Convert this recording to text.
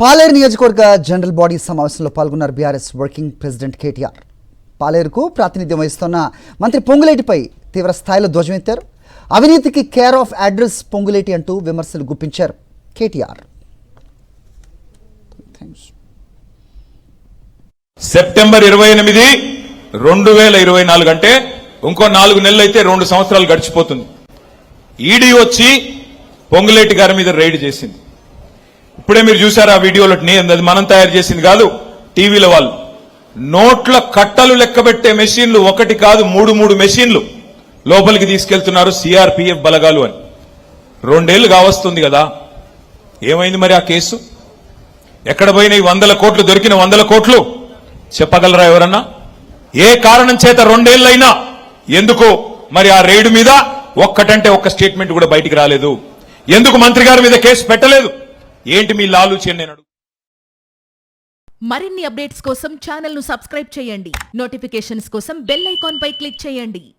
పాలేరు నియోజకవర్గ general body సమావేశంలో పాల్గొన్నారు బీఆర్ఎస్ వర్కింగ్ ప్రెసిడెంట్ కేటీఆర్. పాలేరుకు ప్రాతినిధ్యం వహిస్తున్న మంత్రి పొంగులేటిపై తీవ్ర స్థాయిలో ధ్వజమెత్తారు. అవినీతికి కేర్ ఆఫ్ అడ్రస్ పొంగులేటి అంటూ విమర్శలు గుప్పించారు కేటీఆర్. సెప్టెంబర్ 28, 2024 అంటే ఇంకో 4 నెలలు అయితే 2 సంవత్సరాలు గడిచిపోతుంది. ఈడీ వచ్చి పొంగులేటి గారి మీద రైడ్ చేసింది. ఇప్పుడే మీరు చూసారు ఆ వీడియోలో. అది మనం తయారు చేసింది కాదు, టీవీల వాళ్ళు. నోట్ల కట్టలు లెక్కబెట్టే మెషిన్లు ఒకటి కాదు 3 మెషిన్లు లోపలికి తీసుకెళ్తున్నారు సిఆర్పీఎఫ్ బలగాలు అని. 2 ఏళ్లు కావస్తుంది కదా. ఏమైంది మరి ఆ కేసు? ఎక్కడ పోయినాయి 100 కోట్లు? దొరికిన 100 కోట్లు చెప్పగలరా ఎవరన్నా? ఏ కారణం చేత 2 ఏళ్లైనా ఎందుకు మరి ఆ రైడ్ మీద ఒక్కటంటే ఒక్క స్టేట్మెంట్ కూడా బయటికి రాలేదు? ఎందుకు మంత్రి గారి మీద కేసు పెట్టలేదు? ఏంటి మీ లాలూచి అని నేను అడుగు. మరిన్ని అప్డేట్స్ కోసం ఛానల్ ను సబ్స్క్రైబ్ చేయండి. నోటిఫికేషన్స్ కోసం బెల్ ఐకాన్ పై క్లిక్ చేయండి.